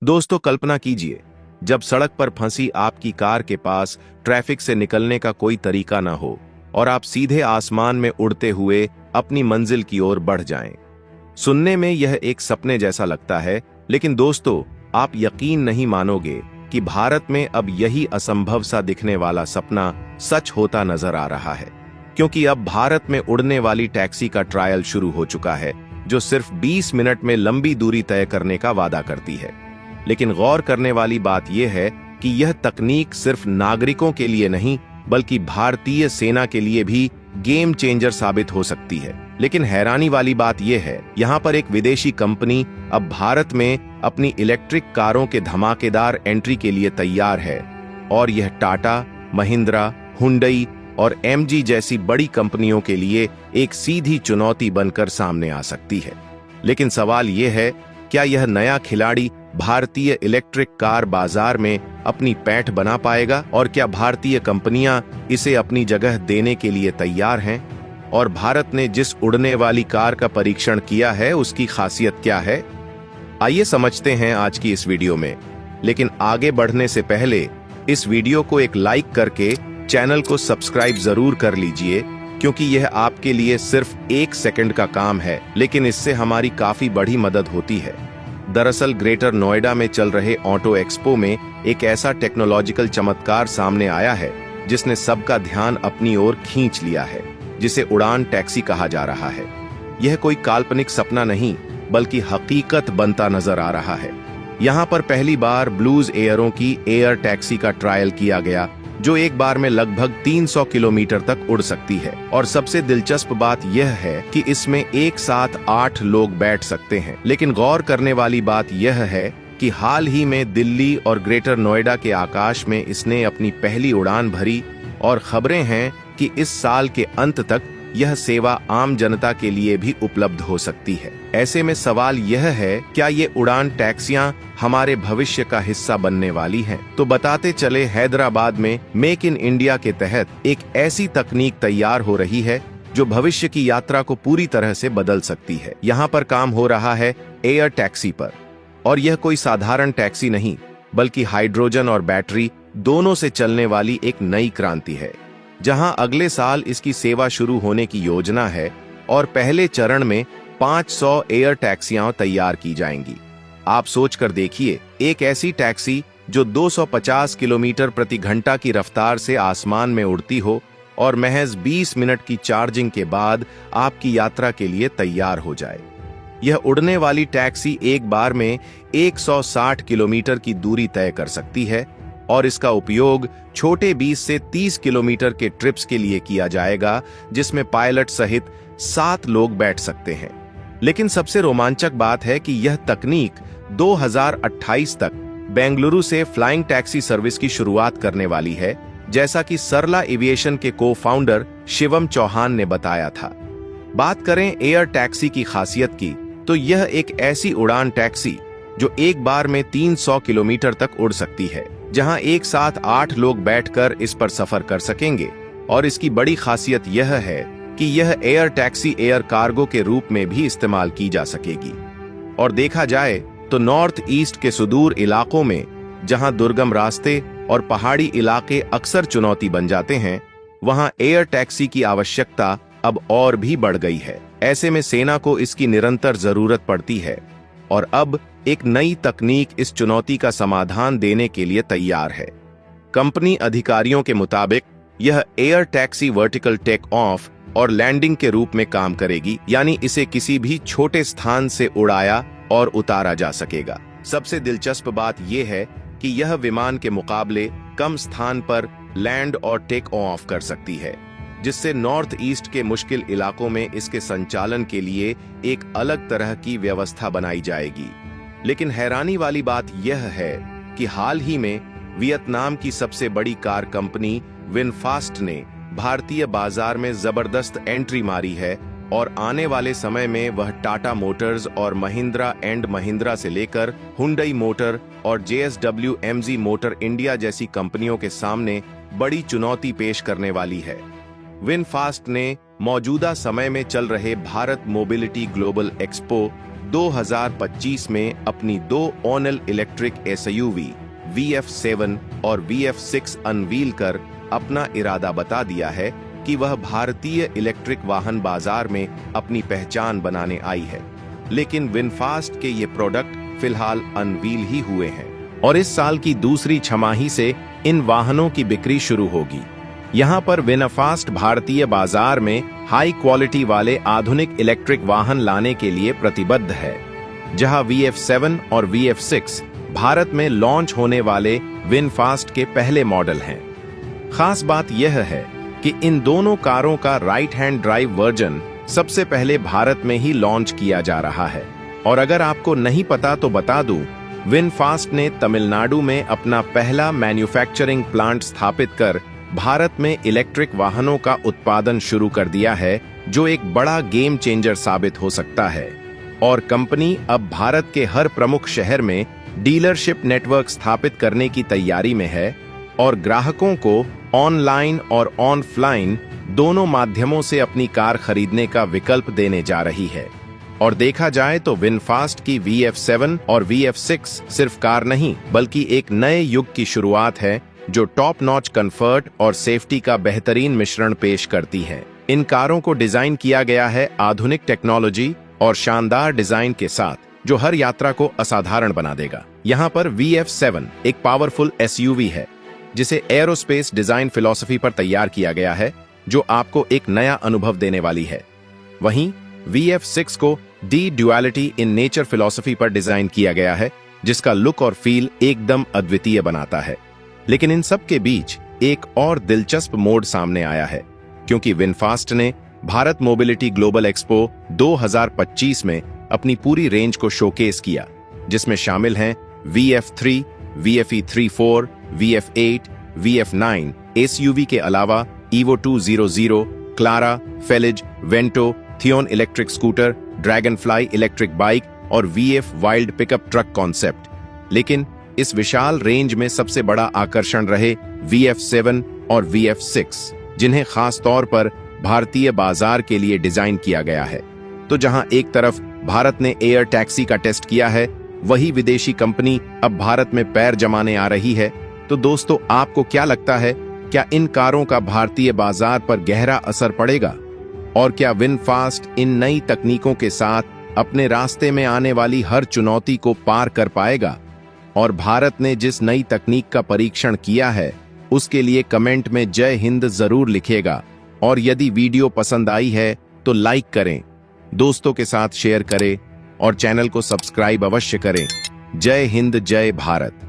दोस्तों, कल्पना कीजिए, जब सड़क पर फंसी आपकी कार के पास ट्रैफिक से निकलने का कोई तरीका ना हो और आप सीधे आसमान में उड़ते हुए अपनी मंजिल की ओर बढ़ जाएं। सुनने में यह एक सपने जैसा लगता है, लेकिन दोस्तों, आप यकीन नहीं मानोगे कि भारत में अब यही असंभव सा दिखने वाला सपना सच होता नजर आ रहा है। क्योंकि अब भारत में उड़ने वाली टैक्सी का ट्रायल शुरू हो चुका है, जो सिर्फ 20 मिनट में लंबी दूरी तय करने का वादा करती है। लेकिन गौर करने वाली बात यह है कि यह तकनीक सिर्फ नागरिकों के लिए नहीं, बल्कि भारतीय सेना के लिए भी गेम चेंजर साबित हो सकती है। लेकिन हैरानी वाली बात यह है, यहाँ पर एक विदेशी कंपनी अब भारत में अपनी इलेक्ट्रिक कारों के धमाकेदार एंट्री के लिए तैयार है, और यह टाटा, महिंद्रा, हुंडई और एमजी जैसी बड़ी कंपनियों के लिए एक सीधी चुनौती बनकर सामने आ सकती है। लेकिन सवाल यह है, क्या यह नया खिलाड़ी भारतीय इलेक्ट्रिक कार बाजार में अपनी पैठ बना पाएगा, और क्या भारतीय कंपनियां इसे अपनी जगह देने के लिए तैयार हैं? और भारत ने जिस उड़ने वाली कार का परीक्षण किया है, उसकी खासियत क्या है? आइए समझते हैं आज की इस वीडियो में। लेकिन आगे बढ़ने से पहले इस वीडियो को एक लाइक करके चैनल को सब्सक्राइब जरूर कर लीजिए, क्योंकि यह आपके लिए सिर्फ 1 सेकंड का काम है, लेकिन इससे हमारी काफी बड़ी मदद होती है। दरअसल ग्रेटर नोएडा में चल रहे ऑटो एक्सपो में एक ऐसा टेक्नोलॉजिकल चमत्कार सामने आया है जिसने सबका ध्यान अपनी ओर खींच लिया है, जिसे उड़ान टैक्सी कहा जा रहा है। यह कोई काल्पनिक सपना नहीं, बल्कि हकीकत बनता नजर आ रहा है। यहाँ पर पहली बार ब्लूज एयरों की एयर टैक्सी का ट्रायल किया गया, जो एक बार में लगभग 300 किलोमीटर तक उड़ सकती है। और सबसे दिलचस्प बात यह है कि इसमें एक साथ 8 लोग बैठ सकते हैं। लेकिन गौर करने वाली बात यह है कि हाल ही में दिल्ली और ग्रेटर नोएडा के आकाश में इसने अपनी पहली उड़ान भरी, और खबरें हैं कि इस साल के अंत तक यह सेवा आम जनता के लिए भी उपलब्ध हो सकती है। ऐसे में सवाल यह है, क्या ये उड़ान टैक्सियां हमारे भविष्य का हिस्सा बनने वाली हैं? तो बताते चले, हैदराबाद में मेक इन इंडिया के तहत एक ऐसी तकनीक तैयार हो रही है जो भविष्य की यात्रा को पूरी तरह से बदल सकती है। यहाँ पर काम हो रहा है एयर टैक्सी पर, और यह कोई साधारण टैक्सी नहीं, बल्कि हाइड्रोजन और बैटरी दोनों से चलने वाली एक नई क्रांति है, जहां अगले साल इसकी सेवा शुरू होने की योजना है। और पहले चरण में 500 एयर टैक्सियां तैयार की जाएंगी। आप सोचकर देखिए, एक ऐसी टैक्सी जो 250 किलोमीटर प्रति घंटा की रफ्तार से आसमान में उड़ती हो और महज 20 मिनट की चार्जिंग के बाद आपकी यात्रा के लिए तैयार हो जाए। यह उड़ने वाली टैक्सी एक बार में 160 किलोमीटर की दूरी तय कर सकती है, और इसका उपयोग छोटे 20 से 30 किलोमीटर के ट्रिप्स के लिए किया जाएगा, जिसमें पायलट सहित 7 लोग बैठ सकते हैं। लेकिन सबसे रोमांचक बात है कि यह तकनीक 2028 तक बेंगलुरु से फ्लाइंग टैक्सी सर्विस की शुरुआत करने वाली है, जैसा कि सरला एविएशन के को-फाउंडर शिवम चौहान ने बताया था। बात करें एयर टैक्सी की खासियत की, तो यह एक ऐसी उड़ान टैक्सी जो एक बार में 300 किलोमीटर तक उड़ सकती है, जहां एक साथ 8 लोग बैठकर इस पर सफर कर सकेंगे। और इसकी बड़ी खासियत यह है कि यह एयर टैक्सी एयर कार्गो के रूप में भी इस्तेमाल की जा सकेगी। और देखा जाए तो नॉर्थ ईस्ट के सुदूर इलाकों में, जहां दुर्गम रास्ते और पहाड़ी इलाके अक्सर चुनौती बन जाते हैं, वहां एयर टैक्सी की आवश्यकता अब और भी बढ़ गई है। ऐसे में सेना को इसकी निरंतर जरूरत पड़ती है, और अब एक नई तकनीक इस चुनौती का समाधान देने के लिए तैयार है। कंपनी अधिकारियों के मुताबिक यह air taxi vertical take off और लैंडिंग के रूप में काम करेगी, यानी इसे किसी भी छोटे स्थान से उड़ाया और उतारा जा सकेगा। सबसे दिलचस्प बात यह है कि यह विमान के मुकाबले कम स्थान पर लैंड और टेक ऑफ कर सकती है, जिससे नॉर्थ ईस्ट के मुश्किल इलाकों में इसके संचालन के लिए एक अलग तरह की व्यवस्था बनाई जाएगी। लेकिन हैरानी वाली बात यह है कि हाल ही में वियतनाम की सबसे बड़ी कार कंपनी विनफास्ट ने भारतीय बाजार में जबरदस्त एंट्री मारी है, और आने वाले समय में वह टाटा मोटर्स और महिंद्रा एंड महिंद्रा से लेकर हुंडई मोटर और JSW MG मोटर इंडिया जैसी कंपनियों के सामने बड़ी चुनौती पेश करने वाली है। विनफास्ट ने मौजूदा समय में चल रहे भारत मोबिलिटी ग्लोबल एक्सपो 2025 में अपनी 2 ऑनल इलेक्ट्रिक SUV VF7 और VF6 अनवील कर अपना इरादा बता दिया है कि वह भारतीय इलेक्ट्रिक वाहन बाजार में अपनी पहचान बनाने आई है। लेकिन विनफास्ट के ये प्रोडक्ट फिलहाल अनवील ही हुए हैं और इस साल की दूसरी छमाही से इन वाहनों की बिक्री शुरू होगी। यहाँ पर विनफास्ट भारतीय बाजार में हाई क्वालिटी वाले आधुनिक इलेक्ट्रिक वाहन लाने के लिए प्रतिबद्ध है, जहां VF7 और VF6 भारत में लॉन्च होने वाले विनफास्ट के पहले मॉडल हैं। खास बात यह है कि इन दोनों कारों का राइट हैंड ड्राइव वर्जन सबसे पहले भारत में ही लॉन्च किया जा रहा है। और अगर आपको नहीं पता तो बता दूं, विनफास्ट ने तमिलनाडु में अपना पहला मैन्युफैक्चरिंग प्लांट स्थापित कर भारत में इलेक्ट्रिक वाहनों का उत्पादन शुरू कर दिया है, जो एक बड़ा गेम चेंजर साबित हो सकता है। और कंपनी अब भारत के हर प्रमुख शहर में डीलरशिप नेटवर्क स्थापित करने की तैयारी में है और ग्राहकों को ऑनलाइन और ऑफलाइन दोनों माध्यमों से अपनी कार खरीदने का विकल्प देने जा रही है। और देखा जाए तो विनफास्ट की VF7 और VF6 सिर्फ कार नहीं बल्कि एक नए युग की शुरुआत है, जो टॉप नॉच कंफर्ट और सेफ्टी का बेहतरीन मिश्रण पेश करती है। इन कारों को डिजाइन किया गया है आधुनिक टेक्नोलॉजी और शानदार डिजाइन के साथ, जो हर यात्रा को असाधारण बना देगा। यहाँ पर VF7 एक पावरफुल SUV है, जिसे एरोस्पेस डिजाइन फिलॉसफी पर तैयार किया गया है, जो आपको एक नया अनुभव देने वाली है। वहीं VF6 को D duality in nature philosophy पर डिजाइन किया गया है, जिसका लुक और फील एकदम अद्वितीय बनाता है। लेकिन इन सब के बीच एक और दिलचस्प मोड़ सामने आया है, क्योंकि विनफास्ट ने भारत मोबिलिटी ग्लोबल एक्सपो 2025 में अपनी पूरी रेंज को शोकेस किया, जिसमें शामिल हैं VF3, VFE34, VF8, VF9 SUV के अलावा Evo 200, Clara, Feliz, Vento, Theon electric scooter, Dragon Fly electric bike और VF Wild pickup truck concept. लेकिन इस विशाल रेंज में सबसे बड़ा आकर्षण रहे VF7 और VF6, जिन्हें खास तौर पर भारतीय बाजार के लिए डिजाइन किया गया है। तो जहां एक तरफ भारत ने एयर टैक्सी का टेस्ट किया है, वही विदेशी कंपनी अब भारत में पैर जमाने आ रही है। तो दोस्तों, आपको क्या लगता है, क्या इन कारों का भारतीय बाजार पर गहरा असर पड़ेगा? और क्या विनफास्ट इन नई तकनीकों के साथ अपने रास्ते में आने वाली हर चुनौती को पार कर पाएगा? और भारत ने जिस नई तकनीक का परीक्षण किया है, उसके लिए कमेंट में जय हिंद जरूर लिखिएगा। और यदि वीडियो पसंद आई है तो लाइक करें, दोस्तों के साथ शेयर करें और चैनल को सब्सक्राइब अवश्य करें। जय हिंद, जय भारत।